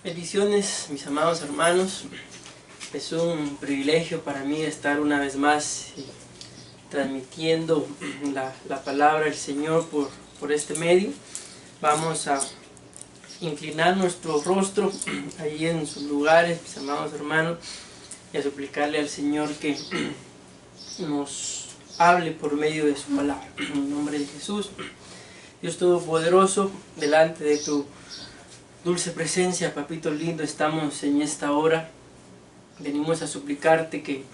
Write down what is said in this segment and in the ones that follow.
Bendiciones, mis amados hermanos. Es un privilegio para mí estar una vez más transmitiendo la palabra del Señor por este medio. Vamos a inclinar nuestro rostro ahí en sus lugares, mis amados hermanos, y a suplicarle al Señor que nos hable por medio de su palabra. En el nombre de Jesús, Dios Todopoderoso, delante de tu dulce presencia, papito lindo, estamos en esta hora. Venimos a suplicarte que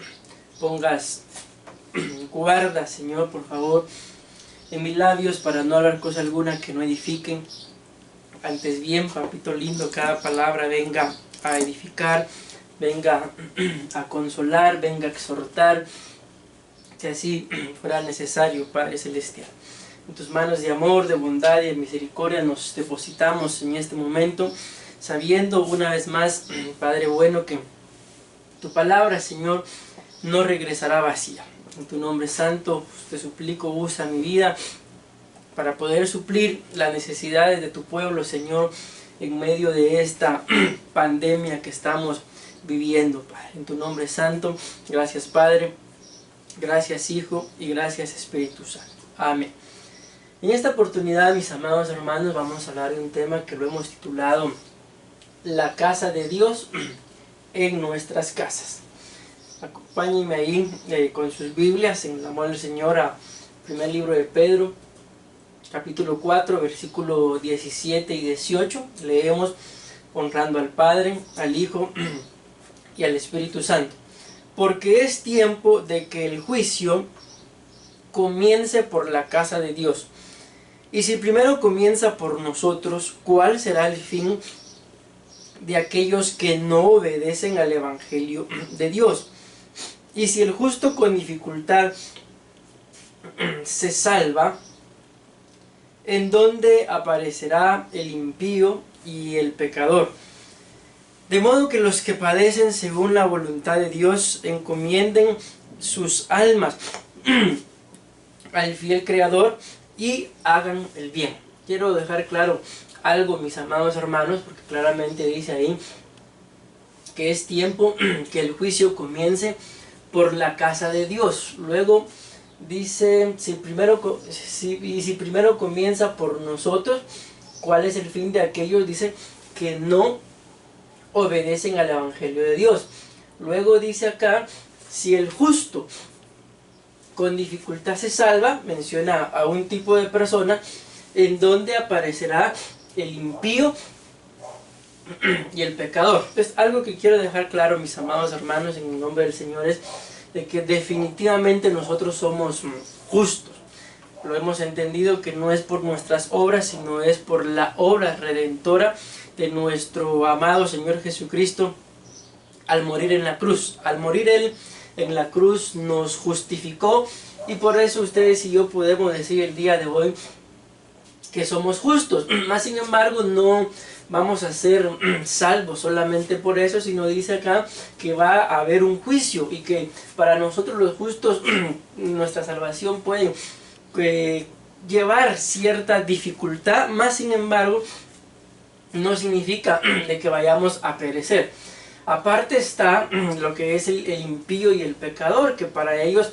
pongas guarda, Señor, por favor, en mis labios para no hablar cosa alguna que no edifiquen. Antes bien, papito lindo, cada palabra venga a edificar, venga a consolar, venga a exhortar, si así fuera necesario, Padre Celestial. En tus manos de amor, de bondad y de misericordia nos depositamos en este momento, sabiendo una vez más, Padre bueno, que tu palabra, Señor, no regresará vacía. En tu nombre santo te suplico, usa mi vida para poder suplir las necesidades de tu pueblo, Señor, en medio de esta pandemia que estamos viviendo, Padre. En tu nombre santo, gracias Padre, gracias Hijo y gracias Espíritu Santo. Amén. En esta oportunidad, mis amados hermanos, vamos a hablar de un tema que lo hemos titulado La casa de Dios en nuestras casas. Acompáñenme ahí con sus Biblias en el amor del Señor a primer libro de Pedro, capítulo 4, versículo 17 y 18. Leemos: honrando al Padre, al Hijo y al Espíritu Santo, porque es tiempo de que el juicio comience por la casa de Dios. Y si primero comienza por nosotros, ¿cuál será el fin de aquellos que no obedecen al Evangelio de Dios? Y si el justo con dificultad se salva, ¿en dónde aparecerá el impío y el pecador? De modo que los que padecen según la voluntad de Dios encomienden sus almas al fiel Creador y hagan el bien. Quiero dejar claro algo, mis amados hermanos, porque claramente dice ahí que es tiempo que el juicio comience por la casa de Dios. Luego dice, si primero comienza por nosotros, ¿cuál es el fin de aquellos? Dice que no obedecen al Evangelio de Dios. Luego dice acá, si el justo con dificultad se salva, menciona a un tipo de persona, en donde aparecerá el impío y el pecador. Entonces, algo que quiero dejar claro, mis amados hermanos, en el nombre del Señor, es de que definitivamente nosotros somos justos. Lo hemos entendido que no es por nuestras obras, sino es por la obra redentora de nuestro amado Señor Jesucristo al morir en la cruz. Al morir Él en la cruz nos justificó, y por eso ustedes y yo podemos decir el día de hoy que somos justos. Más sin embargo, no vamos a ser salvos solamente por eso, sino dice acá que va a haber un juicio, y que para nosotros los justos nuestra salvación puede llevar cierta dificultad. Más sin embargo, no significa de que vayamos a perecer. Aparte está lo que es el impío y el pecador, que para ellos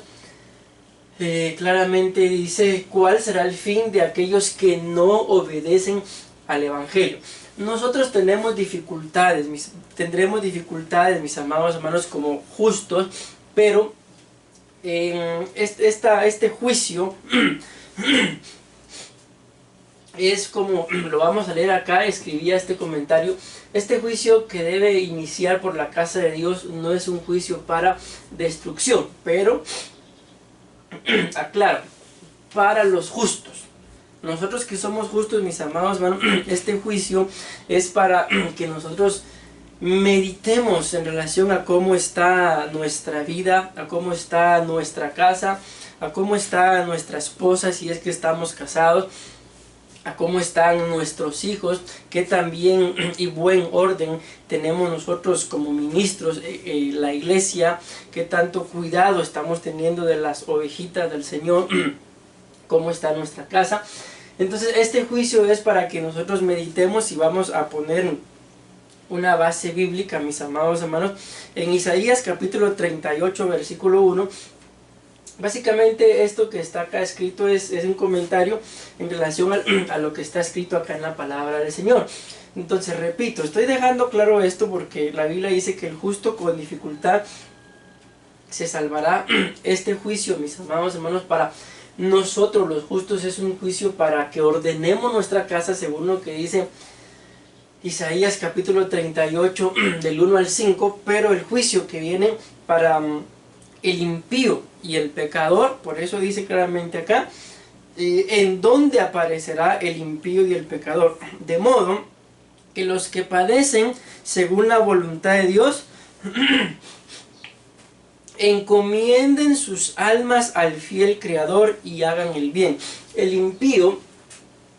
claramente dice cuál será el fin de aquellos que no obedecen al Evangelio. Nosotros tendremos dificultades, mis amados hermanos, como justos, pero este juicio es como lo vamos a leer acá. Escribía este comentario: este juicio que debe iniciar por la casa de Dios no es un juicio para destrucción, pero aclaro, para los justos. Nosotros que somos justos, mis amados hermanos, este juicio es para que nosotros meditemos en relación a cómo está nuestra vida, a cómo está nuestra casa, a cómo está nuestra esposa si es que estamos casados, a cómo están nuestros hijos, qué tan bien y buen orden tenemos nosotros como ministros, la iglesia, qué tanto cuidado estamos teniendo de las ovejitas del Señor, cómo está nuestra casa. Entonces este juicio es para que nosotros meditemos y vamos a poner una base bíblica, mis amados hermanos, en Isaías capítulo 38, versículo 1. Básicamente esto que está acá escrito es un comentario en relación a lo que está escrito acá en la palabra del Señor. Entonces, repito, estoy dejando claro esto porque la Biblia dice que el justo con dificultad se salvará. Este juicio, mis amados hermanos, para nosotros los justos es un juicio para que ordenemos nuestra casa según lo que dice Isaías capítulo 38 del 1 al 5, pero el juicio que viene para el impío y el pecador, por eso dice claramente acá, en dónde aparecerá el impío y el pecador, de modo que los que padecen según la voluntad de Dios encomienden sus almas al fiel Creador y hagan el bien. El impío,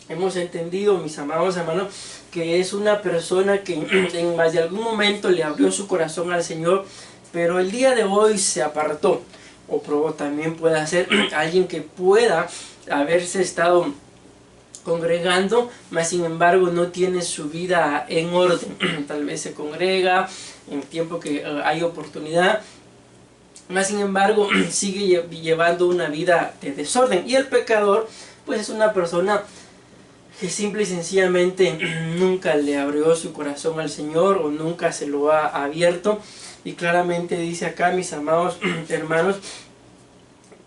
hemos entendido, mis amados hermanos, que es una persona que en más de algún momento le abrió su corazón al Señor, pero el día de hoy se apartó. O también puede ser alguien que pueda haberse estado congregando, mas sin embargo no tiene su vida en orden. Tal vez se congrega en tiempo que hay oportunidad, mas sin embargo sigue llevando una vida de desorden. Y el pecador pues es una persona que simple y sencillamente nunca le abrió su corazón al Señor o nunca se lo ha abierto. Y claramente dice acá, mis amados hermanos,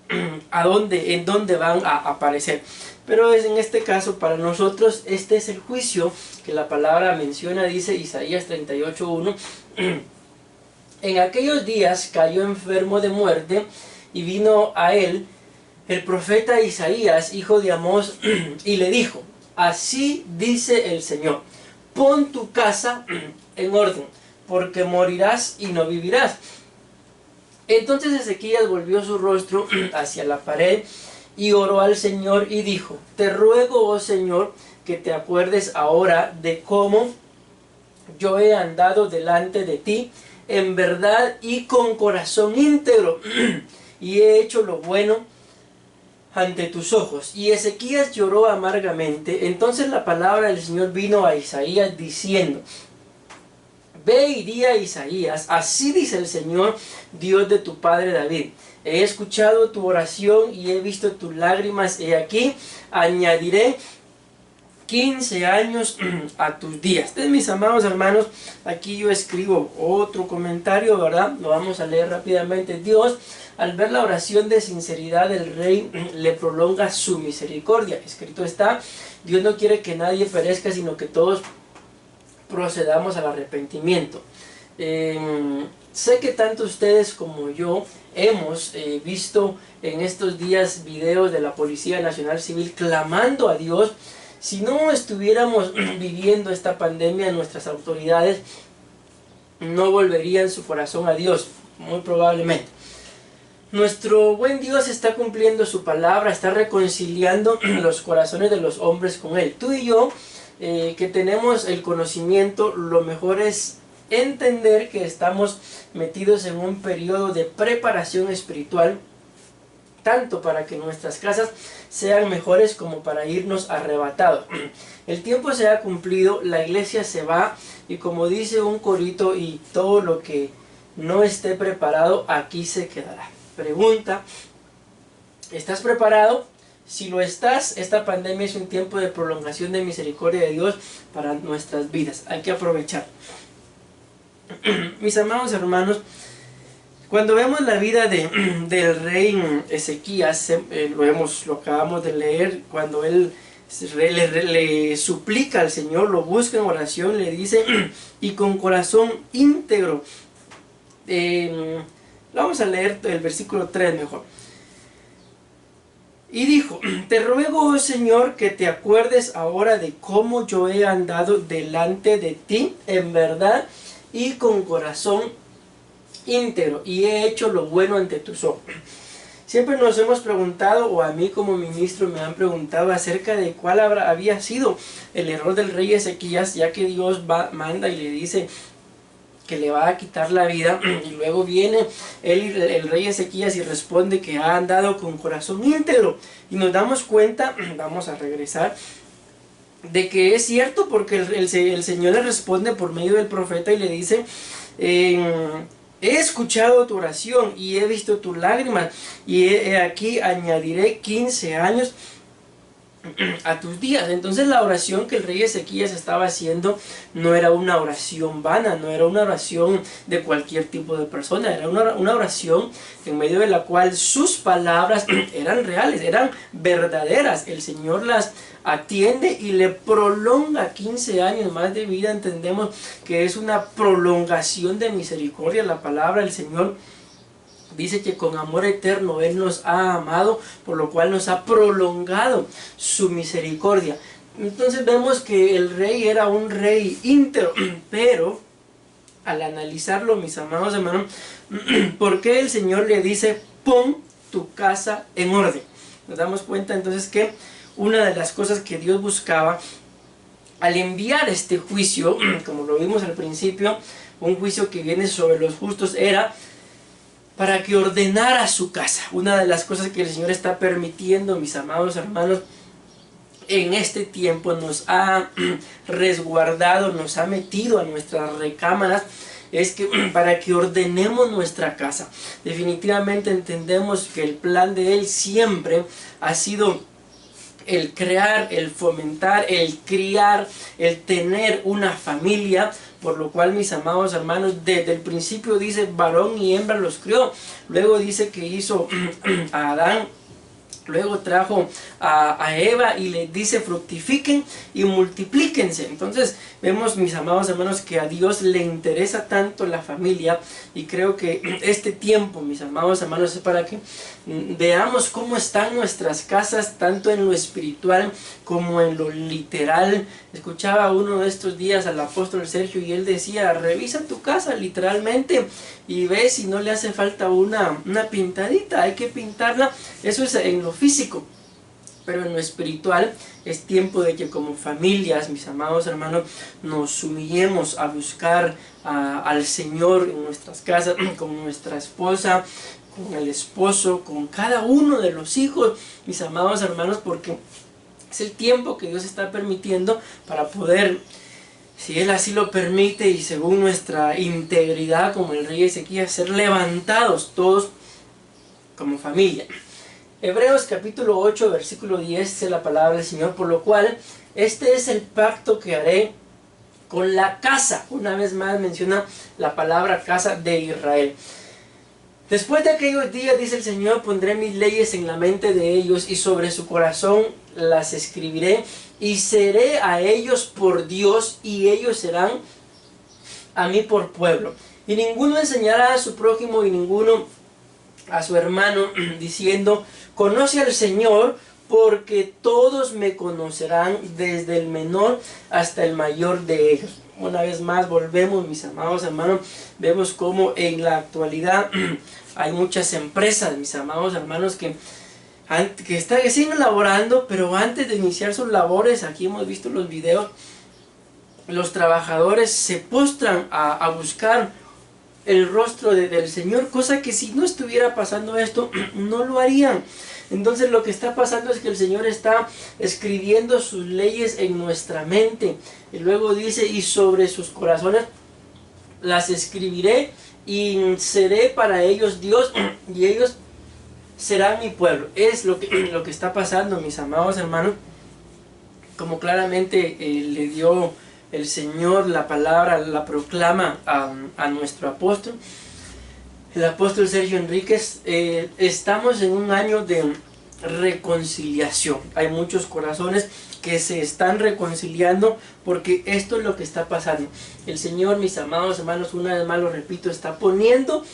en dónde van a aparecer. Pero en este caso, para nosotros, este es el juicio que la palabra menciona, dice Isaías 38:1. En aquellos días cayó enfermo de muerte y vino a él el profeta Isaías, hijo de Amós, y le dijo: así dice el Señor, pon tu casa en orden, porque morirás y no vivirás. Entonces Ezequías volvió su rostro hacia la pared y oró al Señor y dijo: te ruego, oh Señor, que te acuerdes ahora de cómo yo he andado delante de ti en verdad y con corazón íntegro, y he hecho lo bueno ante tus ojos. Y Ezequías lloró amargamente. Entonces la palabra del Señor vino a Isaías diciendo: ve y di a Isaías, así dice el Señor, Dios de tu padre David: he escuchado tu oración y he visto tus lágrimas, he aquí, añadiré 15 años a tus días. Entonces, mis amados hermanos, aquí yo escribo otro comentario, ¿verdad? Lo vamos a leer rápidamente. Dios, al ver la oración de sinceridad del rey, le prolonga su misericordia. Escrito está: Dios no quiere que nadie perezca, sino que todos procedamos al arrepentimiento. Sé que tanto ustedes como yo hemos visto en estos días videos de la Policía Nacional Civil clamando a Dios. Si no estuviéramos viviendo esta pandemia, nuestras autoridades no volverían su corazón a Dios, muy probablemente. Nuestro buen Dios está cumpliendo su palabra, está reconciliando los corazones de los hombres con Él. Tú y yo, que tenemos el conocimiento, lo mejor es entender que estamos metidos en un periodo de preparación espiritual, tanto para que nuestras casas sean mejores como para irnos arrebatados. El tiempo se ha cumplido, la iglesia se va, y como dice un corito: y todo lo que no esté preparado aquí se quedará. Pregunta: ¿estás preparado? Si lo estás, esta pandemia es un tiempo de prolongación de misericordia de Dios para nuestras vidas. Hay que aprovechar. Mis amados hermanos, cuando vemos la vida del rey Ezequías, lo acabamos de leer, cuando él le suplica al Señor, lo busca en oración, le dice, y con corazón íntegro. Vamos a leer el versículo 3 mejor. Y dijo: te ruego, oh Señor, que te acuerdes ahora de cómo yo he andado delante de ti en verdad y con corazón íntegro, y he hecho lo bueno ante tus ojos. Siempre nos hemos preguntado, o a mí como ministro me han preguntado acerca de cuál había sido el error del rey Ezequías, ya que Dios manda y le dice que le va a quitar la vida, y luego viene el rey Ezequías y responde que ha andado con corazón íntegro, y nos damos cuenta, vamos a regresar, de que es cierto, porque el Señor le responde por medio del profeta y le dice, he escuchado tu oración y he visto tus lágrimas, y aquí añadiré 15 años a tus días. Entonces la oración que el rey Ezequías estaba haciendo no era una oración vana, no era una oración de cualquier tipo de persona, era una oración en medio de la cual sus palabras eran reales, eran verdaderas. El Señor las atiende y le prolonga 15 años más de vida. Entendemos que es una prolongación de misericordia. La palabra del Señor dice que con amor eterno Él nos ha amado, por lo cual nos ha prolongado su misericordia. Entonces vemos que el rey era un rey íntegro, pero al analizarlo, mis amados hermanos, ¿por qué el Señor le dice, pon tu casa en orden? Nos damos cuenta entonces que una de las cosas que Dios buscaba al enviar este juicio, como lo vimos al principio, un juicio que viene sobre los justos, era para que ordenara su casa. Una de las cosas que el Señor está permitiendo, mis amados hermanos, en este tiempo nos ha resguardado, nos ha metido a nuestras recámaras, es que para que ordenemos nuestra casa. Definitivamente entendemos que el plan de Él siempre ha sido el crear, el fomentar, el criar, el tener una familia, por lo cual, mis amados hermanos, desde el principio dice varón y hembra los crió. Luego dice que hizo a Adán, luego trajo a Eva y les dice fructifiquen y multiplíquense. Entonces vemos, mis amados hermanos, que a Dios le interesa tanto la familia, y creo que este tiempo, mis amados hermanos, es para que veamos cómo están nuestras casas, tanto en lo espiritual como en lo literal. Escuchaba uno de estos días al apóstol Sergio y él decía, revisa tu casa literalmente y ve si no le hace falta una pintadita, hay que pintarla. Eso es en lo físico, pero en lo espiritual es tiempo de que como familias, mis amados hermanos, nos humillemos a buscar al Señor en nuestras casas, con nuestra esposa, con el esposo, con cada uno de los hijos, mis amados hermanos, porque es el tiempo que Dios está permitiendo para poder, si Él así lo permite y según nuestra integridad como el rey Ezequías, ser levantados todos como familia. Hebreos capítulo 8 versículo 10 dice la palabra del Señor, por lo cual este es el pacto que haré con la casa. Una vez más menciona la palabra casa de Israel. Después de aquellos días, dice el Señor, pondré mis leyes en la mente de ellos y sobre su corazón las escribiré, y seré a ellos por Dios y ellos serán a mí por pueblo. Y ninguno enseñará a su prójimo y ninguno a su hermano diciendo, conoce al Señor, porque todos me conocerán, desde el menor hasta el mayor de ellos. Una vez más volvemos, mis amados hermanos, vemos cómo en la actualidad hay muchas empresas, mis amados hermanos, que siguen laborando, pero antes de iniciar sus labores, aquí hemos visto los videos, los trabajadores se postran a buscar el rostro del Señor, cosa que si no estuviera pasando esto, no lo harían. Entonces lo que está pasando es que el Señor está escribiendo sus leyes en nuestra mente, y luego dice, y sobre sus corazones las escribiré, y seré para ellos Dios, y ellos serán mi pueblo. Es lo que está pasando, mis amados hermanos, como claramente le dio el Señor la palabra, la proclama a nuestro apóstol, el apóstol Sergio Enríquez. Estamos en un año de reconciliación. Hay muchos corazones que se están reconciliando porque esto es lo que está pasando. El Señor, mis amados hermanos, una vez más lo repito, está poniendo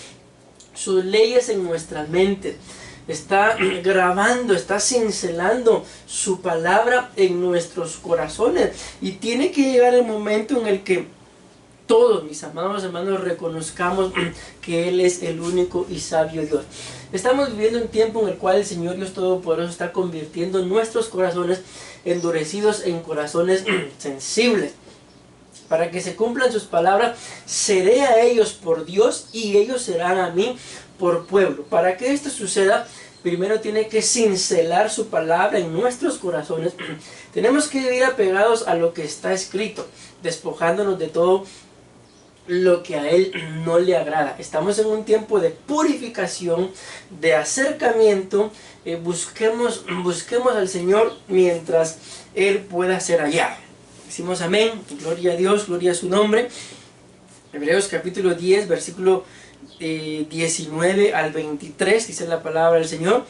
sus leyes en nuestras mentes. Está grabando, está cincelando su palabra en nuestros corazones. Y tiene que llegar el momento en el que todos, mis amados hermanos, reconozcamos que Él es el único y sabio Dios. Estamos viviendo un tiempo en el cual el Señor Dios Todopoderoso está convirtiendo nuestros corazones endurecidos en corazones sensibles. Para que se cumplan sus palabras, seré a ellos por Dios y ellos serán a mí por pueblo. Para que esto suceda, primero tiene que cincelar su palabra en nuestros corazones. Tenemos que vivir apegados a lo que está escrito, despojándonos de todo lo que a Él no le agrada. Estamos en un tiempo de purificación, de acercamiento. Busquemos al Señor mientras Él pueda ser hallado. Decimos amén, gloria a Dios, gloria a su nombre. Hebreos capítulo 10, versículo 19 al 23, dice la palabra del Señor.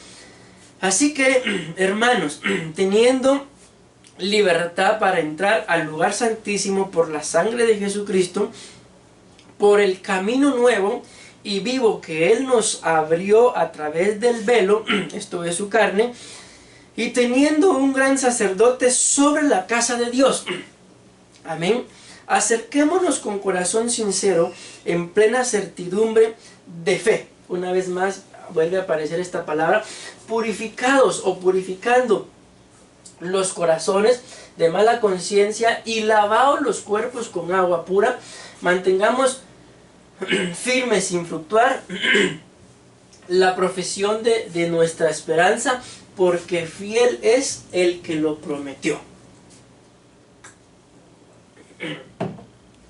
Así que, hermanos, teniendo libertad para entrar al lugar santísimo por la sangre de Jesucristo, por el camino nuevo y vivo que Él nos abrió a través del velo, esto es su carne, y teniendo un gran sacerdote sobre la casa de Dios. Amén. Acerquémonos con corazón sincero, en plena certidumbre de fe. Una vez más vuelve a aparecer esta palabra, purificados o purificando los corazones de mala conciencia y lavados los cuerpos con agua pura. Mantengamos firmes sin fluctuar la profesión de nuestra esperanza, porque fiel es el que lo prometió.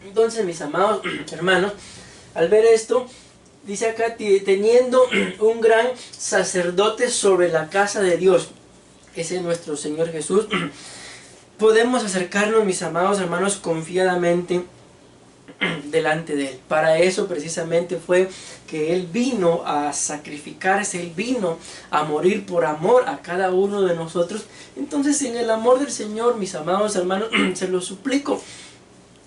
Entonces, mis amados hermanos, al ver esto, dice acá, teniendo un gran sacerdote sobre la casa de Dios, ese es nuestro Señor Jesús, podemos acercarnos, mis amados hermanos, confiadamente delante de Él. Para eso precisamente fue que Él vino a sacrificarse, Él vino a morir por amor a cada uno de nosotros. Entonces, en el amor del Señor, mis amados hermanos, se lo suplico,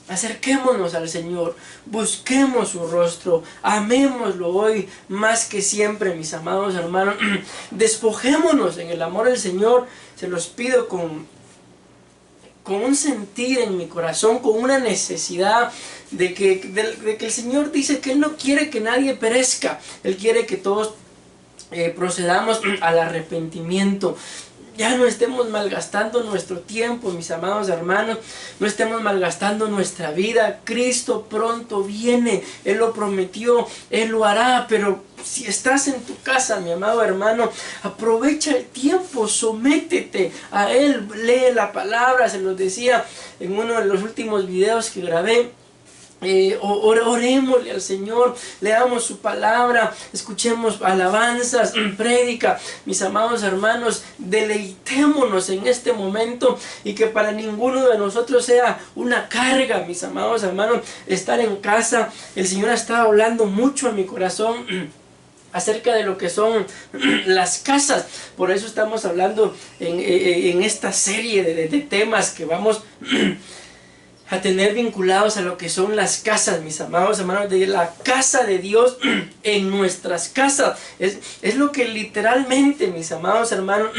acerquémonos al Señor, busquemos su rostro, amémoslo hoy más que siempre, mis amados hermanos. Despojémonos en el amor del Señor, se los pido con un sentir en mi corazón, con una necesidad de que el Señor dice que Él no quiere que nadie perezca. Él quiere que todos procedamos al arrepentimiento. Ya no estemos malgastando nuestro tiempo, mis amados hermanos. No estemos malgastando nuestra vida. Cristo pronto viene. Él lo prometió. Él lo hará. Pero si estás en tu casa, mi amado hermano, aprovecha el tiempo. Sométete a Él. Lee la palabra. Se los decía en uno de los últimos videos que grabé. Orémosle al Señor, leamos su palabra, escuchemos alabanzas, prédica, mis amados hermanos, deleitémonos en este momento, y que para ninguno de nosotros sea una carga, mis amados hermanos, estar en casa. El Señor ha estado hablando mucho a mi corazón acerca de lo que son las casas. Por eso estamos hablando en esta serie de temas que vamos a tener vinculados a lo que son las casas, mis amados hermanos, de la casa de Dios en nuestras casas. Es lo que literalmente, mis amados hermanos,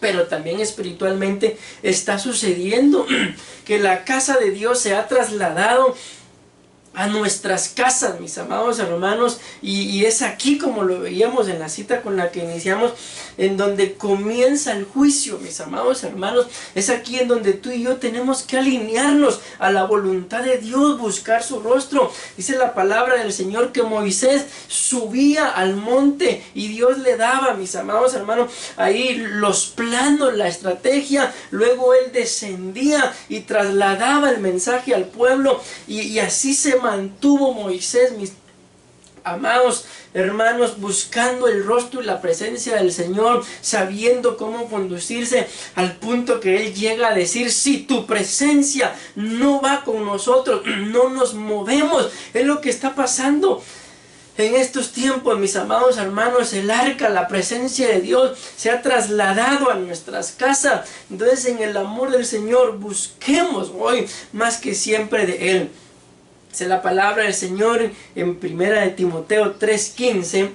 pero también espiritualmente está sucediendo, que la casa de Dios se ha trasladado a nuestras casas, mis amados hermanos, y es aquí, como lo veíamos en la cita con la que iniciamos, en donde comienza el juicio, mis amados hermanos. Es aquí en donde tú y yo tenemos que alinearnos a la voluntad de Dios, buscar su rostro. Dice la palabra del Señor que Moisés subía al monte y Dios le daba, mis amados hermanos, ahí los planos, la estrategia. Luego él descendía y trasladaba el mensaje al pueblo, y así se mantuvo Moisés, mis amados hermanos, buscando el rostro y la presencia del Señor, sabiendo cómo conducirse, al punto que Él llega a decir: si tu presencia no va con nosotros, no nos movemos. Es lo que está pasando en estos tiempos, mis amados hermanos. El arca, la presencia de Dios, se ha trasladado a nuestras casas. Entonces, en el amor del Señor, busquemos hoy más que siempre de Él. Dice la palabra del Señor en 1 Timoteo 3:15,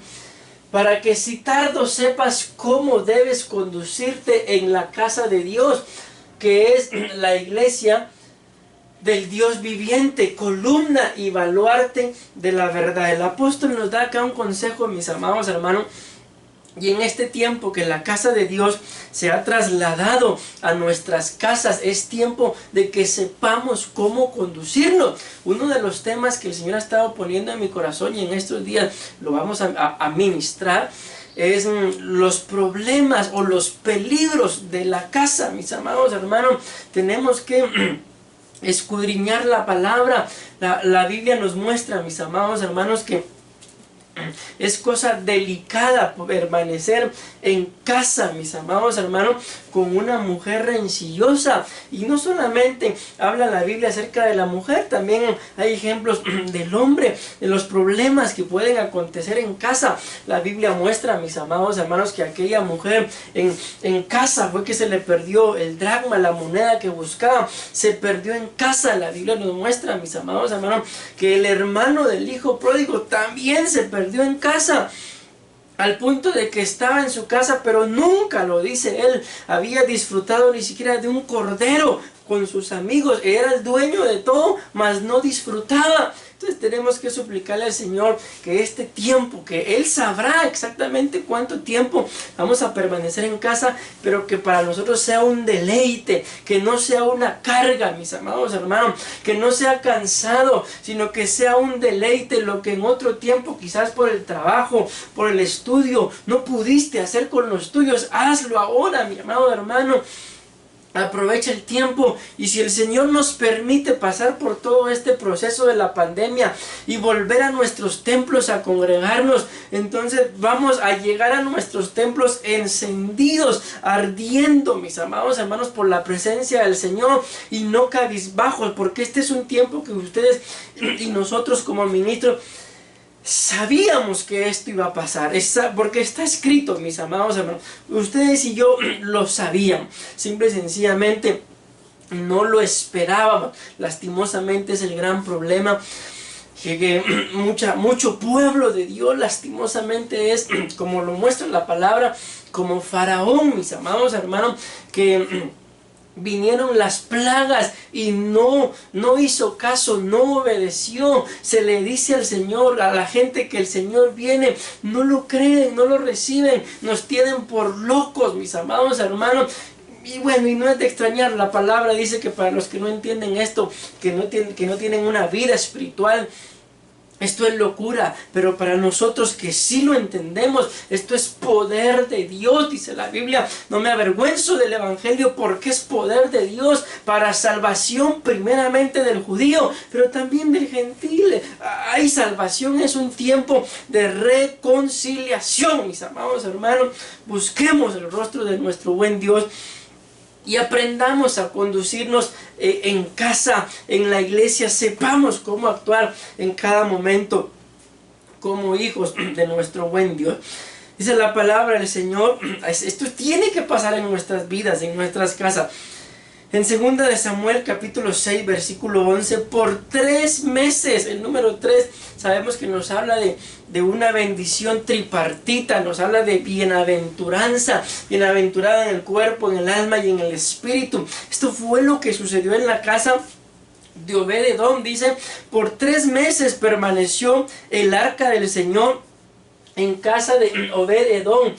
para que si tardo sepas cómo debes conducirte en la casa de Dios, que es la iglesia del Dios viviente, columna y baluarte de la verdad. El apóstol nos da acá un consejo, mis amados hermanos. Y en este tiempo que la casa de Dios se ha trasladado a nuestras casas, es tiempo de que sepamos cómo conducirnos. Uno de los temas que el Señor ha estado poniendo en mi corazón, y en estos días lo vamos a ministrar, es los problemas o los peligros de la casa, mis amados hermanos. Tenemos que escudriñar la palabra. La Biblia nos muestra, mis amados hermanos, que es cosa delicada permanecer en casa, mis amados hermanos, con una mujer rencillosa. Y no solamente habla la Biblia acerca de la mujer, también hay ejemplos del hombre, de los problemas que pueden acontecer en casa. La Biblia muestra, mis amados hermanos, que aquella mujer en casa fue que se le perdió el dracma, la moneda que buscaba, se perdió en casa. La Biblia nos muestra, mis amados hermanos, que el hermano del hijo pródigo también se perdió en casa, al punto de que estaba en su casa, pero nunca, lo dice él, había disfrutado ni siquiera de un cordero con sus amigos. Era el dueño de todo, mas no disfrutaba. Entonces tenemos que suplicarle al Señor que este tiempo, que Él sabrá exactamente cuánto tiempo vamos a permanecer en casa, pero que para nosotros sea un deleite, que no sea una carga, mis amados hermanos, que no sea cansado, sino que sea un deleite. Lo que en otro tiempo, quizás por el trabajo, por el estudio, no pudiste hacer con los tuyos, hazlo ahora, mi amado hermano. Aprovecha el tiempo, y si el Señor nos permite pasar por todo este proceso de la pandemia y volver a nuestros templos a congregarnos, entonces vamos a llegar a nuestros templos encendidos, ardiendo, mis amados hermanos, por la presencia del Señor, y no cabizbajos, porque este es un tiempo que ustedes y nosotros como ministros sabíamos que esto iba a pasar, porque está escrito, mis amados hermanos. Ustedes y yo lo sabíamos, simple y sencillamente no lo esperábamos. Lastimosamente es el gran problema, que mucho pueblo de Dios lastimosamente es, como lo muestra la palabra, como Faraón, mis amados hermanos, que vinieron las plagas y no hizo caso, no obedeció. Se le dice al Señor, a la gente, que el Señor viene, no lo creen, no lo reciben, nos tienen por locos, mis amados hermanos. Y bueno, y no es de extrañar, la palabra dice que para los que no entienden esto, que no tienen una vida espiritual, esto es locura, pero para nosotros que sí lo entendemos, esto es poder de Dios, dice la Biblia. No me avergüenzo del Evangelio, porque es poder de Dios para salvación primeramente del judío, pero también del gentil. Hay salvación, es un tiempo de reconciliación, mis amados hermanos. Busquemos el rostro de nuestro buen Dios y aprendamos a conducirnos en casa, en la iglesia. Sepamos cómo actuar en cada momento como hijos de nuestro buen Dios. Dice la palabra del Señor, esto tiene que pasar en nuestras vidas, en nuestras casas. En 2 de Samuel capítulo 6 versículo 11, por 3 meses, el número 3, sabemos que nos habla de una bendición tripartita, nos habla de bienaventuranza, bienaventurada en el cuerpo, en el alma y en el espíritu. Esto fue lo que sucedió en la casa de Obed-Edom. Dice, por 3 meses permaneció el arca del Señor en casa de Obed-Edom,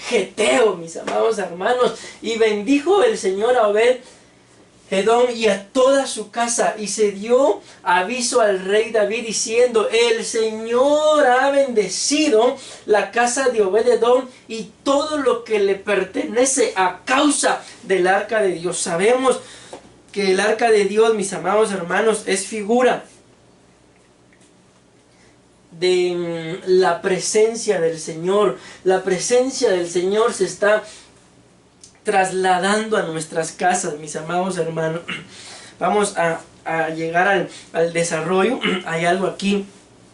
geteo, mis amados hermanos, y bendijo el Señor a Obed-Edom y a toda su casa, y se dio aviso al rey David diciendo, el Señor ha bendecido la casa de Obed-Edom y todo lo que le pertenece a causa del arca de Dios. Sabemos que el arca de Dios, mis amados hermanos, es figura de la presencia del Señor. La presencia del Señor se está trasladando a nuestras casas, mis amados hermanos. Vamos a llegar al desarrollo. Hay algo aquí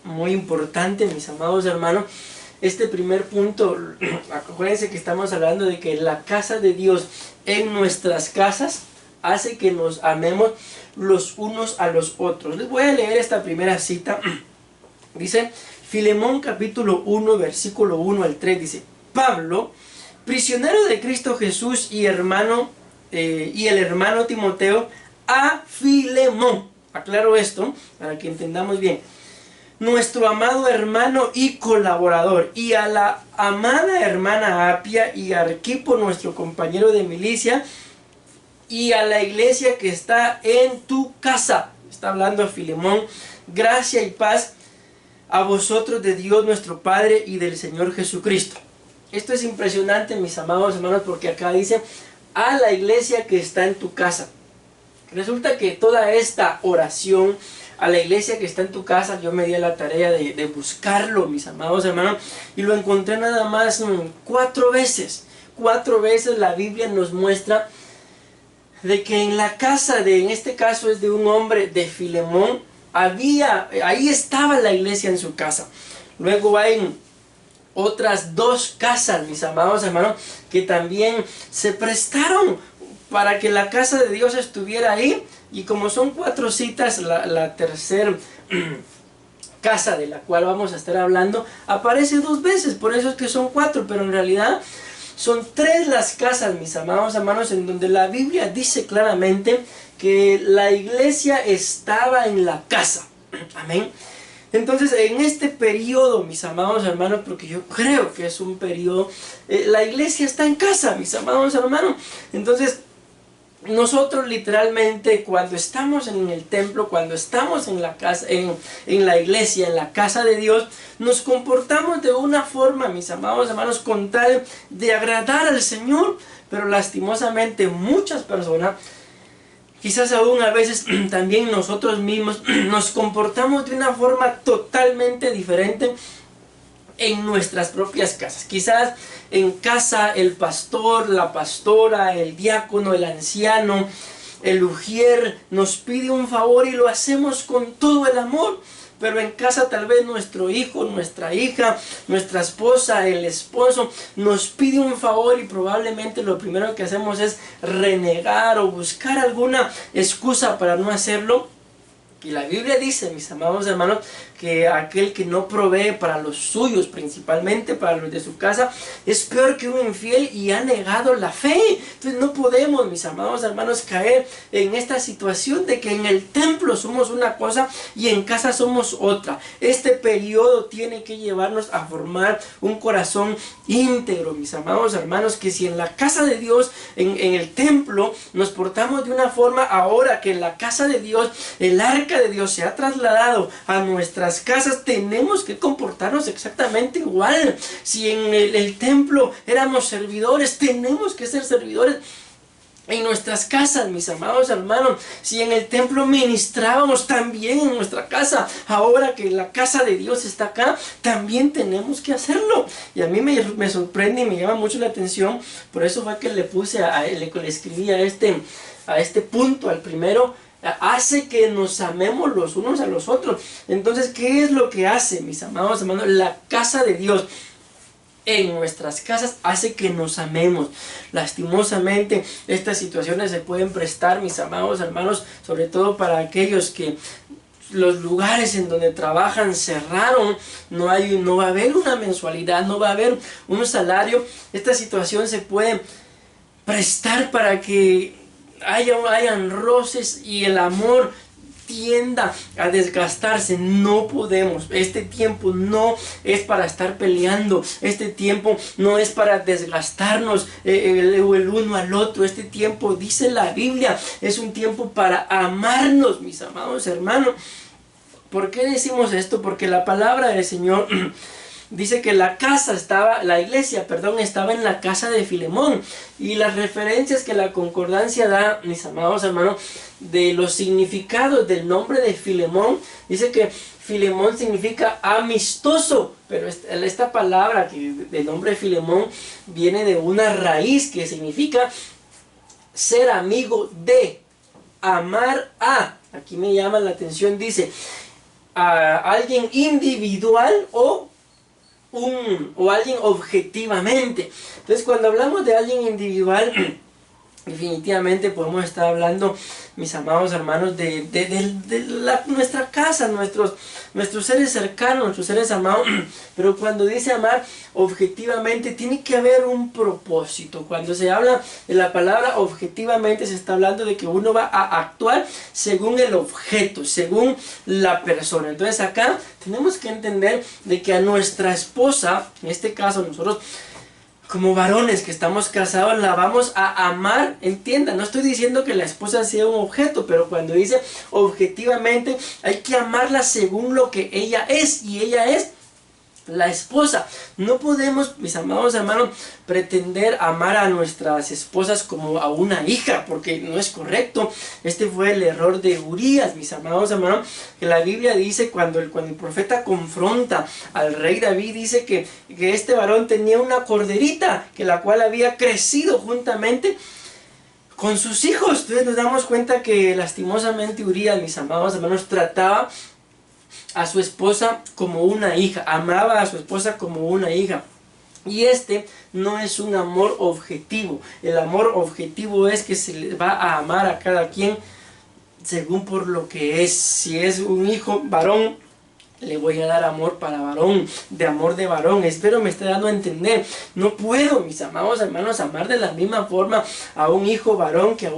muy importante, mis amados hermanos. Este primer punto, acuérdense que estamos hablando de que la casa de Dios en nuestras casas hace que nos amemos los unos a los otros. Les voy a leer esta primera cita. Dice Filemón capítulo 1 versículo 1 al 3. Dice, Pablo, prisionero de Cristo Jesús y el hermano Timoteo, a Filemón. Aclaro esto para que entendamos bien. Nuestro amado hermano y colaborador, y a la amada hermana Apia y a Arquipo, nuestro compañero de milicia, y a la iglesia que está en tu casa. Está hablando a Filemón. Gracia y paz a vosotros de Dios nuestro Padre y del Señor Jesucristo. Esto es impresionante, mis amados hermanos, porque acá dice, a la iglesia que está en tu casa. Resulta que toda esta oración, a la iglesia que está en tu casa, yo me di a la tarea de buscarlo, mis amados hermanos, y lo encontré nada más 4 veces. 4 veces la Biblia nos muestra de que en la casa en este caso es de un hombre, de Filemón, ahí estaba la iglesia en su casa. Luego hay otras 2 casas, mis amados hermanos, que también se prestaron para que la casa de Dios estuviera ahí. Y como son 4 citas, la tercera casa de la cual vamos a estar hablando aparece 2 veces, por eso es que son 4, pero en realidad son 3 las casas, mis amados hermanos, en donde la Biblia dice claramente que la iglesia estaba en la casa. Amén. Entonces, en este periodo, mis amados hermanos, porque yo creo que es un periodo, la iglesia está en casa, mis amados hermanos. Entonces, nosotros literalmente cuando estamos en el templo, cuando estamos en la casa, en la iglesia, en la casa de Dios, nos comportamos de una forma, mis amados hermanos, con tal de agradar al Señor. Pero lastimosamente muchas personas, quizás aún a veces también nosotros mismos, nos comportamos de una forma totalmente diferente en nuestras propias casas. Quizás en casa el pastor, la pastora, el diácono, el anciano, el ujier nos pide un favor y lo hacemos con todo el amor. Pero en casa tal vez nuestro hijo, nuestra hija, nuestra esposa, el esposo nos pide un favor y probablemente lo primero que hacemos es renegar o buscar alguna excusa para no hacerlo. Y la Biblia dice, mis amados hermanos, que aquel que no provee para los suyos, principalmente para los de su casa, es peor que un infiel y ha negado la fe. Entonces no podemos, mis amados hermanos, caer en esta situación de que en el templo somos una cosa y en casa somos otra. Este periodo tiene que llevarnos a formar un corazón íntegro, mis amados hermanos, que si en la casa de Dios, en el templo, nos portamos de una forma, ahora que en la casa de Dios, el arca de Dios se ha trasladado a nuestras casas, tenemos que comportarnos exactamente igual. Si en el templo éramos servidores, tenemos que ser servidores en nuestras casas, mis amados hermanos. Si en el templo ministrábamos, también en nuestra casa, ahora que la casa de Dios está acá, también tenemos que hacerlo. Y a mí me sorprende y me llama mucho la atención. Por eso fue que le puse le escribí a este punto, al primero: hace que nos amemos los unos a los otros. Entonces, ¿qué es lo que hace, mis amados hermanos? La casa de Dios en nuestras casas hace que nos amemos. Lastimosamente, estas situaciones se pueden prestar, mis amados hermanos, sobre todo para aquellos que los lugares en donde trabajan cerraron, no va a haber una mensualidad, no va a haber un salario. Esta situación se puede prestar para que hayan roces y el amor tienda a desgastarse. No podemos. Este tiempo no es para estar peleando. Este tiempo no es para desgastarnos el uno al otro. Este tiempo, dice la Biblia, es un tiempo para amarnos, mis amados hermanos. ¿Por qué decimos esto? Porque la palabra del Señor dice que la iglesia estaba en la casa de Filemón. Y las referencias que la concordancia da, mis amados hermanos, de los significados del nombre de Filemón, dice que Filemón significa amistoso. Pero esta palabra del nombre de Filemón viene de una raíz que significa ser amigo de, amar a. Aquí me llama la atención, dice, a alguien individual o alguien objetivamente. Entonces, cuando hablamos de alguien individual, definitivamente podemos estar hablando, mis amados hermanos, de nuestra casa, nuestros seres cercanos, nuestros seres amados. Pero cuando dice amar objetivamente, tiene que haber un propósito. Cuando se habla de la palabra objetivamente, se está hablando de que uno va a actuar según el objeto, según la persona. Entonces acá tenemos que entender de que a nuestra esposa, en este caso nosotros como varones que estamos casados, la vamos a amar. Entiendan, no estoy diciendo que la esposa sea un objeto, pero cuando dice objetivamente, hay que amarla según lo que ella es. Y ella es la esposa. No podemos, mis amados hermanos, pretender amar a nuestras esposas como a una hija, porque no es correcto. Este fue el error de Urías, mis amados hermanos, que la Biblia dice cuando el profeta confronta al rey David, dice que este varón tenía una corderita, que la cual había crecido juntamente con sus hijos. Entonces nos damos cuenta que lastimosamente Urías, mis amados hermanos, trataba a su esposa como una hija, amaba a su esposa como una hija. Y este no es un amor objetivo. El amor objetivo es que se le va a amar a cada quien según por lo que es. Si es un hijo varón, le voy a dar amor para varón, de amor de varón. Espero me esté dando a entender. No puedo, mis amados hermanos, amar de la misma forma a un hijo varón que a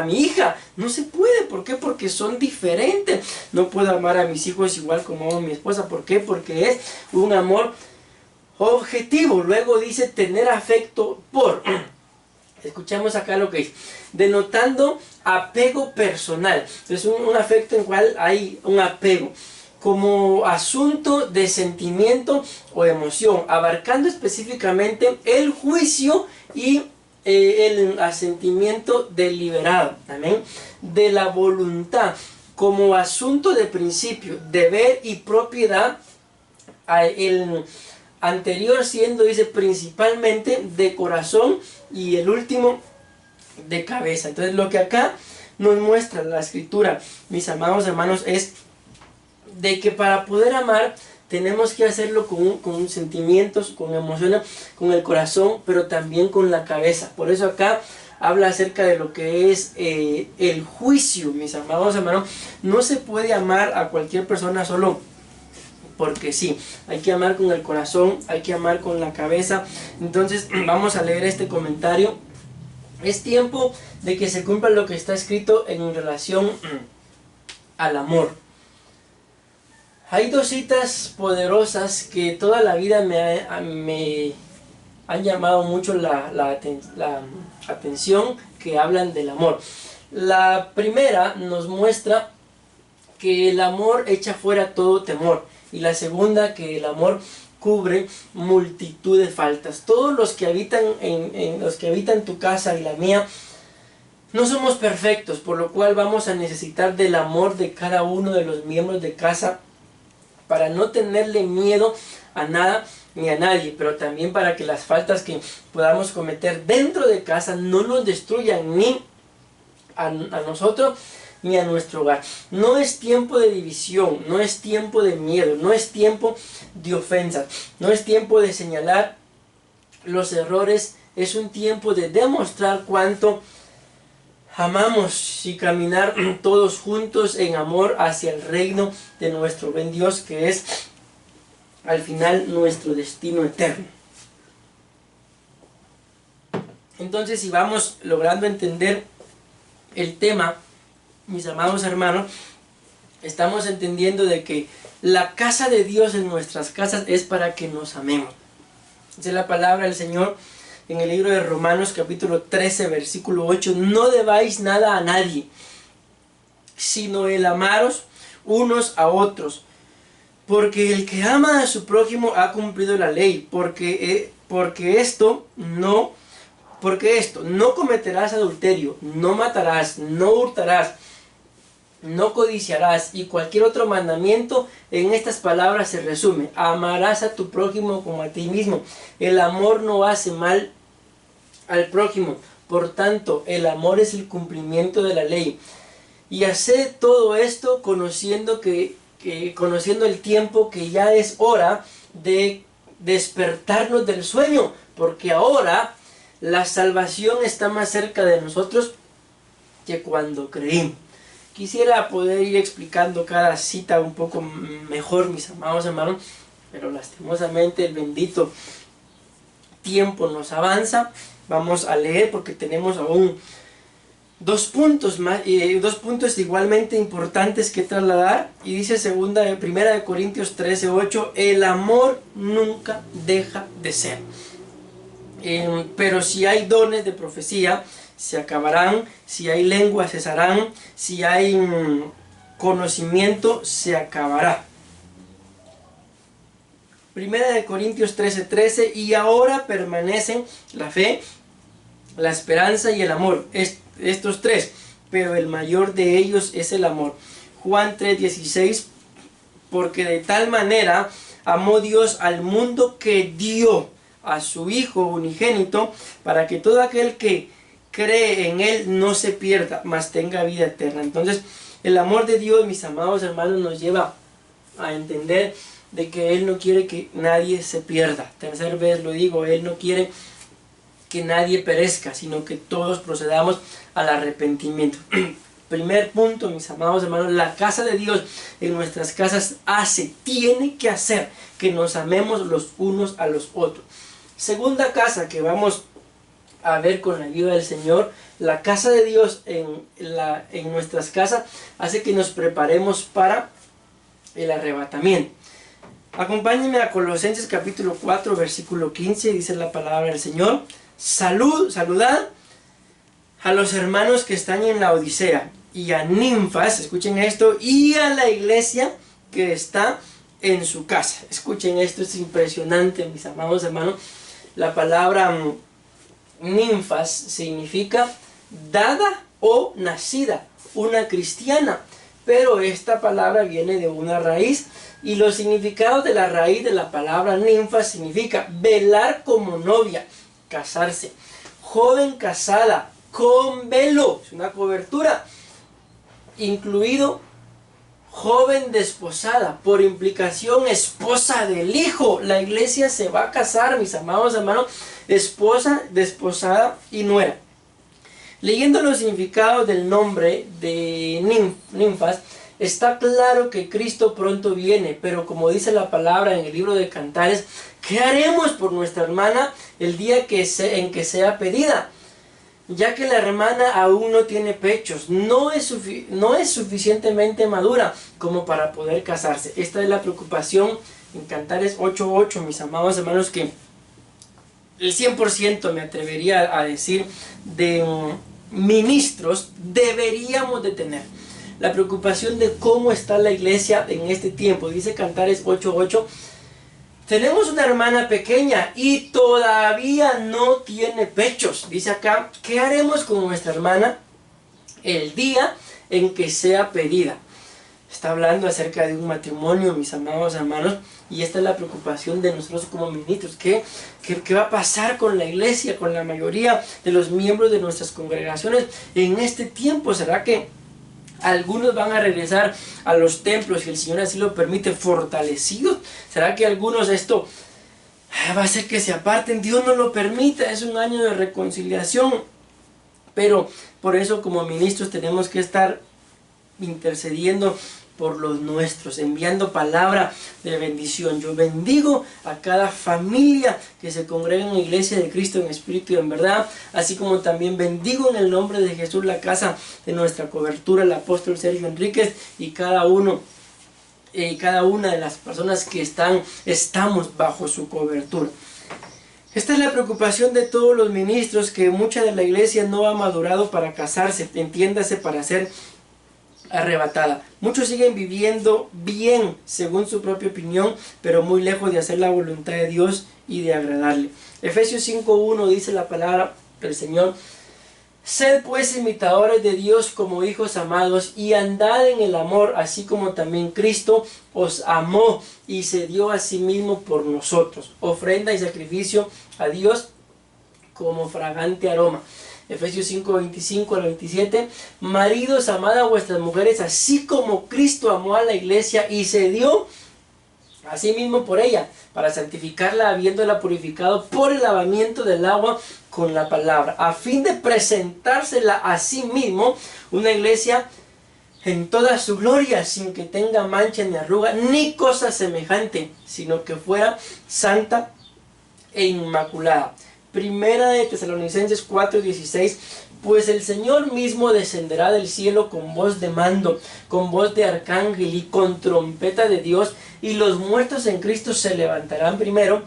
mi hija. No se puede. ¿Por qué? Porque son diferentes. No puedo amar a mis hijos igual como amo a mi esposa. ¿Por qué? Porque es un amor objetivo. Luego dice tener afecto por. Escuchamos acá lo que dice. Denotando apego personal. Es un afecto en cual hay un apego como asunto de sentimiento o emoción, abarcando específicamente el juicio y el asentimiento deliberado, amén, de la voluntad, como asunto de principio, deber y propiedad, el anterior siendo, dice, principalmente de corazón y el último de cabeza. Entonces lo que acá nos muestra la escritura, mis amados hermanos, es de que para poder amar tenemos que hacerlo con sentimientos, con emociones, con el corazón, pero también con la cabeza. Por eso acá habla acerca de lo que es el juicio, mis amados hermanos. No se puede amar a cualquier persona solo porque sí. Hay que amar con el corazón, hay que amar con la cabeza. Entonces vamos a leer este comentario. Es tiempo de que se cumpla lo que está escrito en relación al amor. Hay dos citas poderosas que toda la vida me han llamado mucho la atención, que hablan del amor. La primera nos muestra que el amor echa fuera todo temor. Y la segunda, que el amor cubre multitud de faltas. Todos los que habitan tu casa y la mía, no somos perfectos, por lo cual vamos a necesitar del amor de cada uno de los miembros de casa para no tenerle miedo a nada ni a nadie, pero también para que las faltas que podamos cometer dentro de casa no nos destruyan ni a nosotros ni a nuestro hogar. No es tiempo de división, no es tiempo de miedo, no es tiempo de ofensas, no es tiempo de señalar los errores, es un tiempo de demostrar cuánto amamos y caminar todos juntos en amor hacia el reino de nuestro buen Dios, que es al final nuestro destino eterno. Entonces, si vamos logrando entender el tema, mis amados hermanos, estamos entendiendo de que la casa de Dios en nuestras casas es para que nos amemos. Dice la palabra del Señor en el libro de Romanos capítulo 13 versículo 8, no debáis nada a nadie, sino el amaros unos a otros, porque el que ama a su prójimo ha cumplido la ley, porque esto, no cometerás adulterio, no matarás, no hurtarás, no codiciarás, y cualquier otro mandamiento en estas palabras se resume: amarás a tu prójimo como a ti mismo. El amor no hace mal al prójimo, por tanto el amor es el cumplimiento de la ley. Y haced todo esto conociendo conociendo el tiempo, que ya es hora de despertarnos del sueño, porque ahora la salvación está más cerca de nosotros que cuando creímos. Quisiera poder ir explicando cada cita un poco mejor, mis amados hermanos, pero lastimosamente el bendito tiempo nos avanza. Vamos a leer porque tenemos aún dos puntos igualmente importantes que trasladar. Y dice primera de Corintios 13:8, el amor nunca deja de ser. Pero si hay dones de profecía, se acabarán; si hay lenguas, cesarán; si hay conocimiento, se acabará. Primera de Corintios 13:13, y ahora permanecen la fe, la esperanza y el amor, estos tres, pero el mayor de ellos es el amor. Juan 3:16, porque de tal manera amó Dios al mundo que dio a su Hijo unigénito, para que todo aquel que cree en Él no se pierda, mas tenga vida eterna. Entonces, el amor de Dios, mis amados hermanos, nos lleva a entender de que Él no quiere que nadie se pierda. Tercer vez lo digo, Él no quiere que nadie perezca, sino que todos procedamos al arrepentimiento. Primer punto, mis amados hermanos, la casa de Dios en nuestras casas tiene que hacer que nos amemos los unos a los otros. Segunda casa que vamos a ver con la ayuda del Señor, la casa de Dios en nuestras casas hace que nos preparemos para el arrebatamiento. Acompáñenme a Colosenses capítulo 4, versículo 15, dice la palabra del Señor. Saludad a los hermanos que están en la Odisea y a Ninfas, escuchen esto, y a la iglesia que está en su casa. Escuchen esto, es impresionante, mis amados hermanos. La palabra Ninfas significa dada o nacida, una cristiana, pero esta palabra viene de una raíz, y los significados de la raíz de la palabra ninfas significa velar como novia, casarse, joven casada, con velo, es una cobertura, incluido joven desposada, por implicación esposa del Hijo. La iglesia se va a casar, mis amados hermanos, esposa, desposada y nuera. Leyendo los significados del nombre de ninfas, está claro que Cristo pronto viene, pero como dice la palabra en el libro de Cantares, ¿qué haremos por nuestra hermana el día en que sea pedida? Ya que la hermana aún no tiene pechos, no es suficientemente madura como para poder casarse. Esta es la preocupación en Cantares 8:8, mis amados hermanos, que el 100% me atrevería a decir de ministros deberíamos de tener. La preocupación de cómo está la iglesia en este tiempo. Dice Cantares 8:8, tenemos una hermana pequeña y todavía no tiene pechos. Dice acá, ¿qué haremos con nuestra hermana el día en que sea pedida? Está hablando acerca de un matrimonio, mis amados hermanos, y esta es la preocupación de nosotros como ministros. ¿Qué va a pasar con la iglesia, con la mayoría de los miembros de nuestras congregaciones en este tiempo? ¿Será que algunos van a regresar a los templos, si el Señor así lo permite, fortalecidos? ¿Será que algunos esto va a hacer que se aparten? Dios no lo permita, es un año de reconciliación. Pero por eso como ministros tenemos que estar intercediendo por los nuestros, enviando palabra de bendición. Yo bendigo a cada familia que se congrega en la iglesia de Cristo en espíritu y en verdad, así como también bendigo en el nombre de Jesús la casa de nuestra cobertura, el apóstol Sergio Enríquez, y cada una de las personas que estamos bajo su cobertura. Esta es la preocupación de todos los ministros, que mucha de la iglesia no ha madurado para casarse, entiéndase, para ser arrebatada. Muchos siguen viviendo bien según su propia opinión, pero muy lejos de hacer la voluntad de Dios y de agradarle. Efesios 5:1 dice la palabra del Señor: sed pues imitadores de Dios como hijos amados, y andad en el amor, así como también Cristo os amó y se dio a sí mismo por nosotros, ofrenda y sacrificio a Dios como fragante aroma. Efesios 5:25 al 27, maridos, amad a vuestras mujeres, así como Cristo amó a la iglesia y se dio a sí mismo por ella, para santificarla, habiéndola purificado por el lavamiento del agua con la palabra, a fin de presentársela a sí mismo, una iglesia en toda su gloria, sin que tenga mancha ni arruga, ni cosa semejante, sino que fuera santa e inmaculada. Primera de Tesalonicenses 4:16, pues el Señor mismo descenderá del cielo con voz de mando, con voz de arcángel y con trompeta de Dios, y los muertos en Cristo se levantarán primero.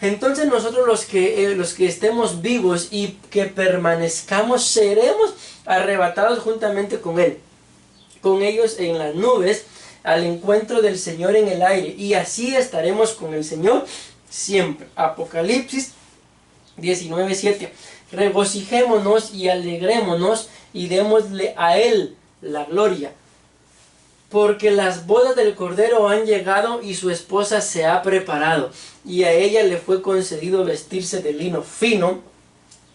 Entonces nosotros los que estemos vivos y que permanezcamos, seremos arrebatados juntamente con Él, con ellos en las nubes, al encuentro del Señor en el aire, y así estaremos con el Señor siempre. Apocalipsis 19:7. Regocijémonos y alegrémonos y démosle a Él la gloria, porque las bodas del Cordero han llegado y su esposa se ha preparado, y a ella le fue concedido vestirse de lino fino,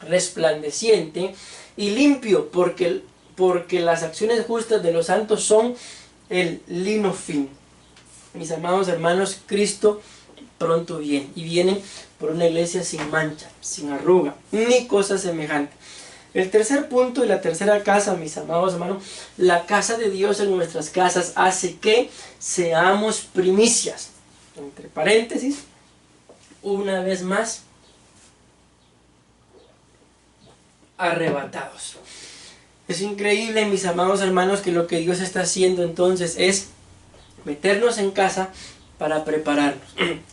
resplandeciente y limpio, porque las acciones justas de los santos son el lino fino. Mis amados hermanos, Cristo pronto viene, y viene por una iglesia sin mancha, sin arruga, ni cosa semejante. El tercer punto y la tercera casa, mis amados hermanos, la casa de Dios en nuestras casas hace que seamos primicias. Entre paréntesis, una vez más, arrebatados. Es increíble, mis amados hermanos, que lo que Dios está haciendo entonces es meternos en casa para prepararnos.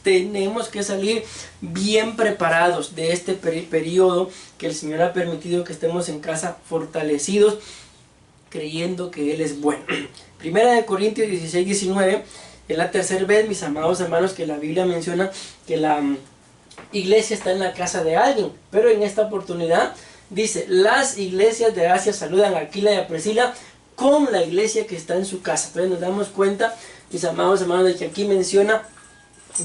Tenemos que salir bien preparados de este periodo que el Señor ha permitido que estemos en casa, fortalecidos, creyendo que Él es bueno. Primera de Corintios 16:19, es la tercera vez, mis amados hermanos, que la Biblia menciona que la iglesia está en la casa de alguien, pero en esta oportunidad dice: las iglesias de Asia saludan a Aquila y a Priscila con la iglesia que está en su casa. Entonces nos damos cuenta, mis amados hermanos, de que aquí menciona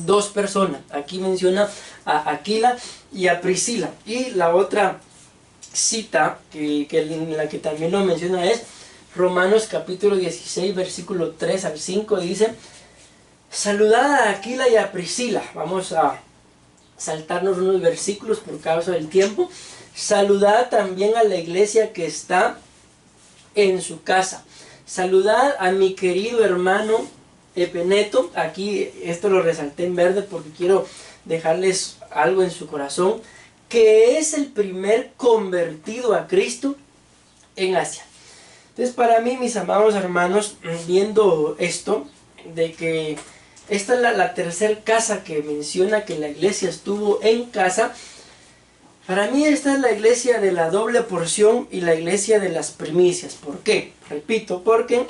dos personas. Aquí menciona a Aquila y a Priscila. Y la otra cita en la que también lo menciona es Romanos capítulo 16, versículo 3 al 5. Dice: saludad a Aquila y a Priscila. Vamos a saltarnos unos versículos por causa del tiempo. Saludad también a la iglesia que está en su casa. Saludad a mi querido hermano Epeneto. Aquí esto lo resalté en verde porque quiero dejarles algo en su corazón, que es el primer convertido a Cristo en Asia. Entonces, para mí, mis amados hermanos, viendo esto, de que esta es la tercera casa que menciona que la iglesia estuvo en casa, para mí esta es la iglesia de la doble porción y la iglesia de las primicias. ¿Por qué? Repito, porque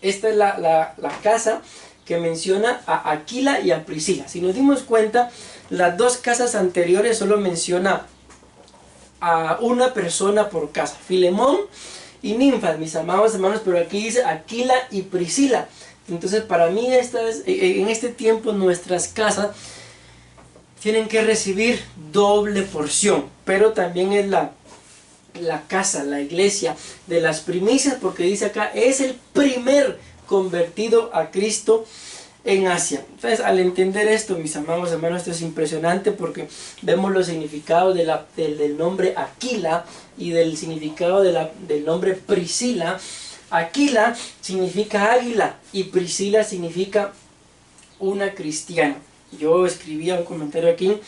esta es la casa que menciona a Aquila y a Priscila. Si nos dimos cuenta, las dos casas anteriores solo menciona a una persona por casa, Filemón y Ninfas, mis amados hermanos, pero aquí dice Aquila y Priscila. Entonces, para mí en este tiempo nuestras casas tienen que recibir doble porción, pero también es la casa, la iglesia de las primicias, porque dice acá, es el primer convertido a Cristo en Asia. Entonces, al entender esto, mis amados hermanos, esto es impresionante porque vemos los significados del nombre Aquila y del significado del nombre Priscila. Aquila significa águila y Priscila significa una cristiana. Yo escribía un comentario aquí,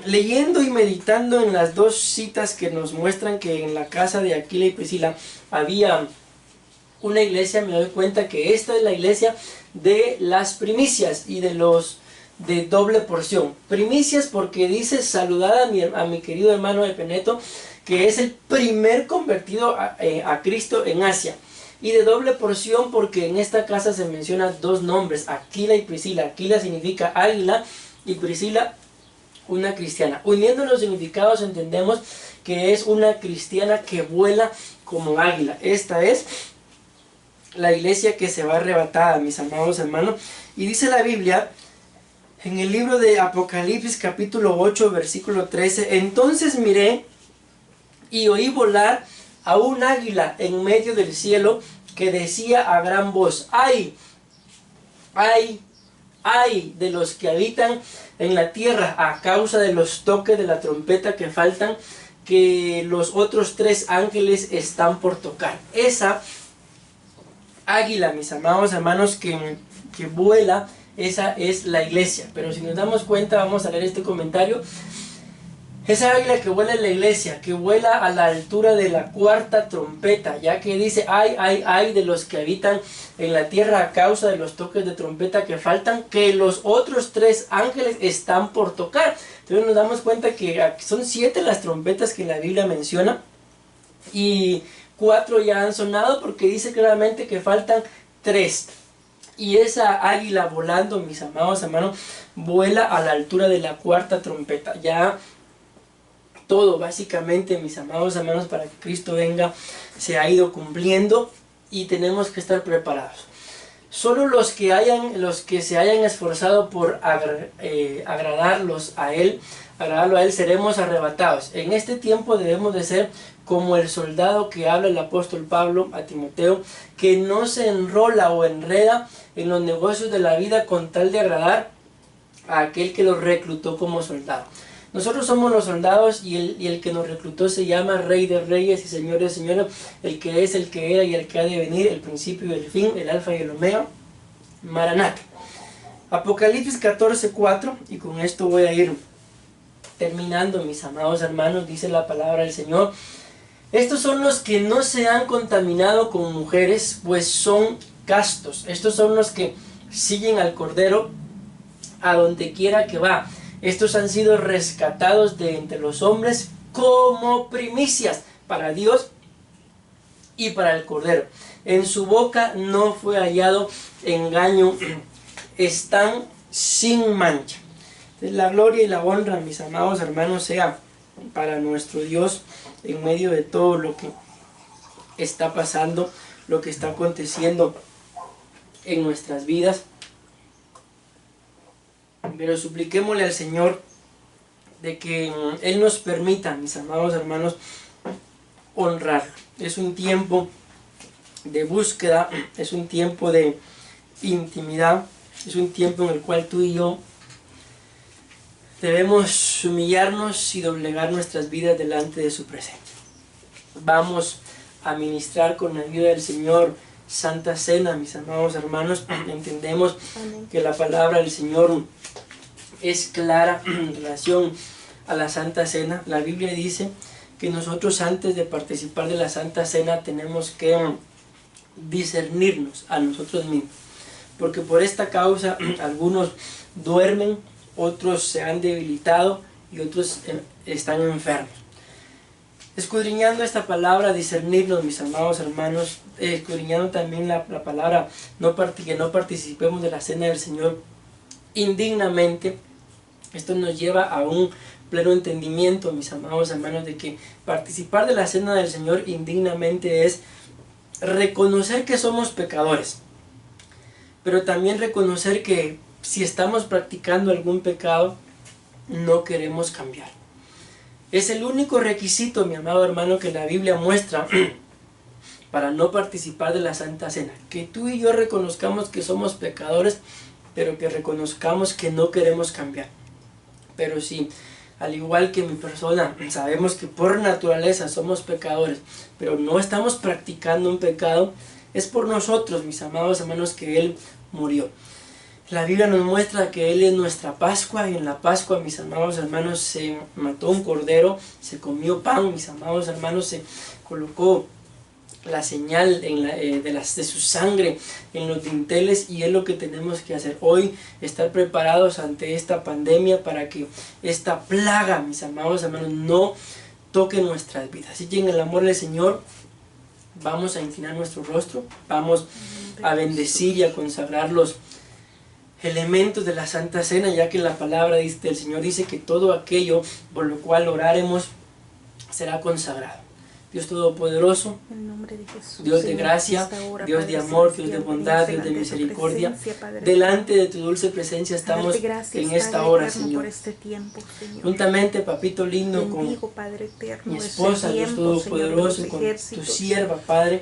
leyendo y meditando en las dos citas que nos muestran que en la casa de Aquila y Priscila había una iglesia. Me doy cuenta que esta es la iglesia de las primicias y de doble porción. Primicias porque dice: saludad a mi querido hermano Epeneto, que es el primer convertido a Cristo en Asia. Y de doble porción porque en esta casa se mencionan dos nombres, Aquila y Priscila. Aquila significa águila y Priscila una cristiana. Uniendo los significados entendemos que es una cristiana que vuela como águila. Esta es la iglesia que se va arrebatada, mis amados hermanos. Y dice la Biblia en el libro de Apocalipsis capítulo 8 versículo 13: entonces miré y oí volar a un águila en medio del cielo, que decía a gran voz: ¡ay! ¡ay! ¡ay! De los que habitan en la tierra a causa de los toques de la trompeta que faltan, que los otros tres ángeles están por tocar. Esa águila, mis amados hermanos, que vuela, esa es la iglesia. Pero si nos damos cuenta, vamos a leer este comentario. Esa águila que vuela en la iglesia, que vuela a la altura de la cuarta trompeta, ya que dice: ay, ay, ay de los que habitan en la tierra a causa de los toques de trompeta que faltan, que los otros tres ángeles están por tocar. Entonces nos damos cuenta que son 7 las trompetas que la Biblia menciona, y 4 ya han sonado, porque dice claramente que faltan 3. Y esa águila volando, mis amados hermanos, vuela a la altura de la cuarta trompeta. Ya todo básicamente, mis amados hermanos, para que Cristo venga, se ha ido cumpliendo y tenemos que estar preparados. Solo los que se hayan esforzado por agradarlo a Él, seremos arrebatados. En este tiempo debemos de ser como el soldado que habla el apóstol Pablo a Timoteo, que no se enrola o enreda en los negocios de la vida con tal de agradar a aquel que lo reclutó como soldado. Nosotros somos los soldados y el que nos reclutó se llama Rey de Reyes y Señor de Señores, el que es, el que era y el que ha de venir, el principio y el fin, el alfa y el omega, Maranata. Apocalipsis 14:4, y con esto voy a ir terminando, mis amados hermanos, dice la palabra del Señor. Estos son los que no se han contaminado con mujeres, pues son castos. Estos son los que siguen al Cordero a donde quiera que va. Estos han sido rescatados de entre los hombres como primicias para Dios y para el Cordero. En su boca no fue hallado engaño, están sin mancha. Entonces, la gloria y la honra, mis amados hermanos, sea para nuestro Dios en medio de todo lo que está pasando, lo que está aconteciendo en nuestras vidas. Pero supliquémosle al Señor de que Él nos permita, mis amados hermanos, honrarlo. Es un tiempo de búsqueda, es un tiempo de intimidad, es un tiempo en el cual tú y yo debemos humillarnos y doblegar nuestras vidas delante de su presencia. Vamos a ministrar con la ayuda del Señor Santa Cena, mis amados hermanos. Entendemos que la palabra del Señor es clara en relación a la Santa Cena. La Biblia dice que nosotros, antes de participar de la Santa Cena, tenemos que discernirnos a nosotros mismos, porque por esta causa algunos duermen, otros se han debilitado y otros están enfermos. Escudriñando esta palabra, discernirnos, mis amados hermanos, escudriñando también la palabra, que no participemos de la cena del Señor indignamente. Esto nos lleva a un pleno entendimiento, mis amados hermanos, de que participar de la cena del Señor indignamente es reconocer que somos pecadores, pero también reconocer que si estamos practicando algún pecado, no queremos cambiar. Es el único requisito, mi amado hermano, que la Biblia muestra para no participar de la Santa Cena. Que tú y yo reconozcamos que somos pecadores, pero que reconozcamos que no queremos cambiar. Pero si, al igual que mi persona, sabemos que por naturaleza somos pecadores, pero no estamos practicando un pecado, es por nosotros, mis amados hermanos, que Él murió. La Biblia nos muestra que Él es nuestra Pascua, y en la Pascua, mis amados hermanos, se mató un cordero, se comió pan, mis amados hermanos, se colocó la señal de su sangre en los dinteles, y es lo que tenemos que hacer hoy, estar preparados ante esta pandemia para que esta plaga, mis amados hermanos, no toque nuestras vidas. Así que en el amor del Señor vamos a inclinar nuestro rostro, vamos a bendecir y a consagrar los elementos de la Santa Cena, ya que la palabra del Señor dice que todo aquello por lo cual oraremos será consagrado. Dios Todopoderoso, en nombre de Jesús, Dios de gracia, Dios de amor, Dios de bondad, Dios de misericordia, delante de tu dulce presencia estamos en esta hora, Señor. Juntamente, papito lindo, con mi esposa, Dios Todopoderoso, con tu sierva, Padre,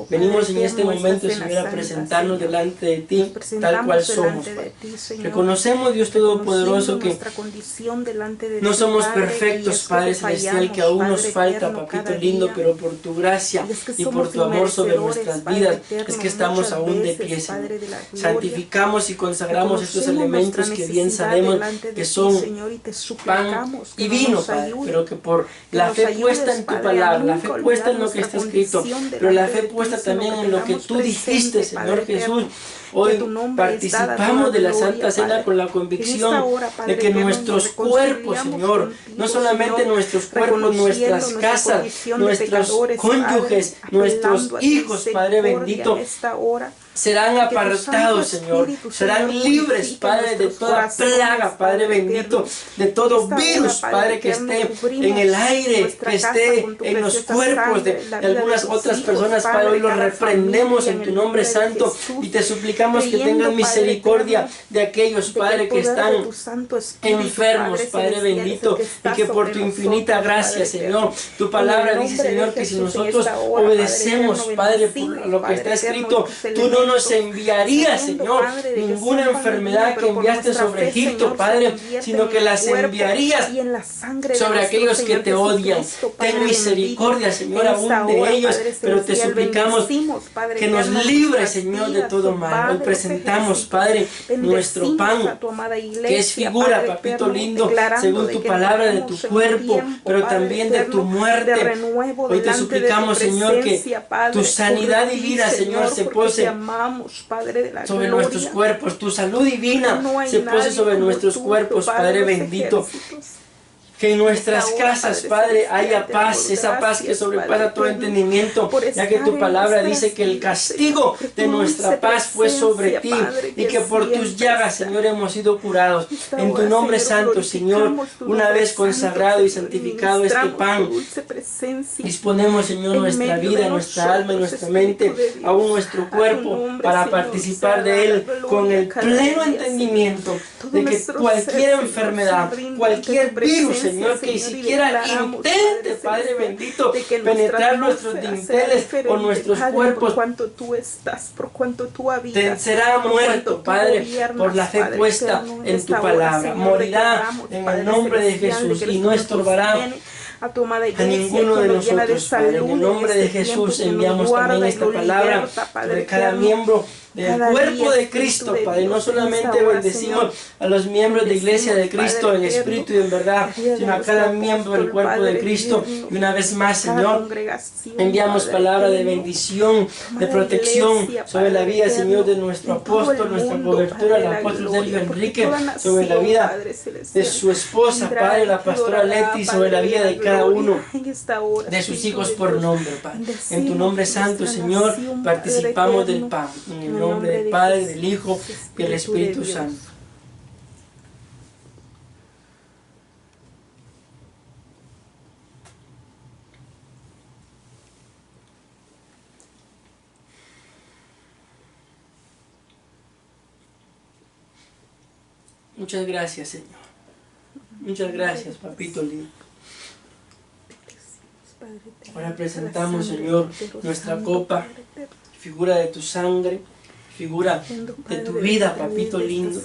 venimos en este momento, Señor, a presentarnos delante de ti, tal cual somos, Padre. Reconocemos, Dios Todopoderoso, que no somos perfectos, Padre Celestial, que aún nos falta, papito lindo, pero por tu gracia y por tu amor sobre nuestras vidas es que estamos aún de pie, Señor. Santificamos y consagramos estos elementos que bien sabemos que son pan y vino, Padre, pero que por la fe puesta en tu palabra, la fe puesta en lo que está escrito, pero la fe puesta también en lo que tú dijiste, Señor Jesús. Hoy participamos de la Santa Cena con la convicción de que nuestros cuerpos, Señor, no solamente nuestros cuerpos, nuestras casas, nuestros cónyuges, nuestros hijos, Padre bendito, serán apartados, Señor, serán libres, Padre, de toda plaga, Padre bendito, de todo virus, Padre, que esté en el aire, que esté en los cuerpos de algunas otras personas, Padre. Hoy los reprendemos en tu nombre santo y te suplicamos que tengas misericordia de aquellos, Padre, que están enfermos, Padre bendito, y que por tu infinita gracia, Señor, tu palabra dice, Señor, que si nosotros obedecemos, Padre, por lo que está escrito, tú no nos enviarías, Señor, ninguna enfermedad que enviaste sobre Egipto, Padre, sino que las enviarías sobre aquellos que te odian. Ten misericordia, Señor, aún de ellos, pero te suplicamos que nos libre, Señor, de todo mal. Hoy presentamos, Padre, nuestro pan, que es figura, papito lindo, según tu palabra, de tu cuerpo, pero también de tu muerte. Hoy te suplicamos, Señor, que tu sanidad y vida, Señor, se pose sobre nuestros cuerpos, tu salud divina se pose sobre nuestros cuerpos, Padre bendito. Que en nuestras casas, Padre, haya paz, esa paz que sobrepasa todo entendimiento, ya que tu palabra dice que el castigo de nuestra paz fue sobre ti y que por tus llagas, Señor, hemos sido curados. En tu nombre santo, Señor, una vez consagrado y santificado este pan, disponemos, Señor, nuestra vida, nuestra alma y nuestra mente, aún nuestro cuerpo, para participar de él con el pleno entendimiento de que cualquier enfermedad, cualquier virus, Señor, que ni siquiera intente, Padre bendito, penetrar nuestros dinteles o nuestros cuerpos, será muerto, Padre, por la fe puesta en tu palabra. Morirá en el nombre de Jesús y no estorbará a ninguno de nosotros, Padre. En el nombre de Jesús enviamos también esta palabra sobre cada miembro del cuerpo de Cristo, Padre. No solamente bendecimos a los miembros de Iglesia de Cristo en espíritu y en verdad, sino a cada miembro del cuerpo de Cristo. Y una vez más, Señor, enviamos palabra de bendición, de protección sobre la vida, Señor, de nuestro apóstol, nuestra cobertura, el apóstol Sergio Enrique, sobre la vida de su esposa, Padre, la pastora Leti, sobre la vida de cada uno de sus hijos por nombre, Padre. En tu nombre santo, Señor, participamos del pan. En el nombre del Padre, del Hijo y del Espíritu Santo. Muchas gracias, Señor. Muchas gracias, papito lindo. Ahora presentamos, Señor, nuestra copa, figura de tu sangre, figura de tu vida, papito lindo.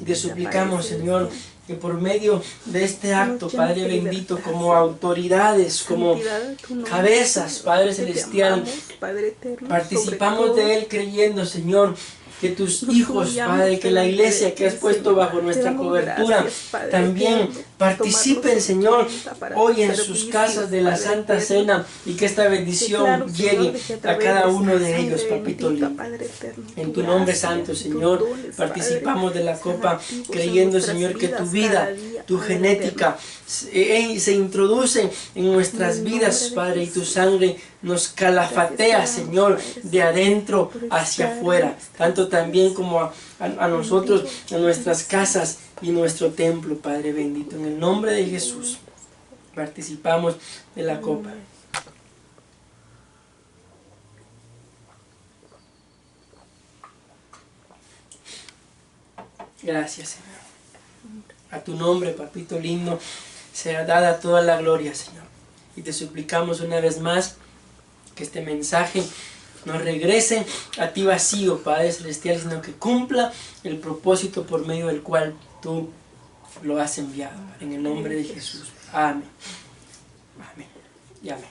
Te suplicamos, Señor, que por medio de este acto, Padre bendito, como autoridades, como cabezas, Padre celestial, participamos de él creyendo, Señor, que tus hijos, Padre, que la iglesia que has puesto bajo nuestra cobertura también participen, Señor, hoy en sus casas de la Santa Cena, y que esta bendición llegue a cada uno de ellos, papito lindo. En tu nombre santo, Señor, participamos de la copa creyendo, Señor, que tu vida, tu genética se introduce en nuestras vidas, Padre, y tu sangre nos calafatea, Señor, de adentro hacia afuera, tanto también como a nosotros, a nuestras casas y nuestro templo, Padre bendito. En el nombre de Jesús participamos de la copa. Gracias, Señor. A tu nombre, papito lindo, sea dada toda la gloria, Señor. Y te suplicamos una vez más que este mensaje no regrese a ti vacío, Padre celestial, sino que cumpla el propósito por medio del cual tú lo has enviado. En el nombre de Jesús. Amén. Amén. Y amén.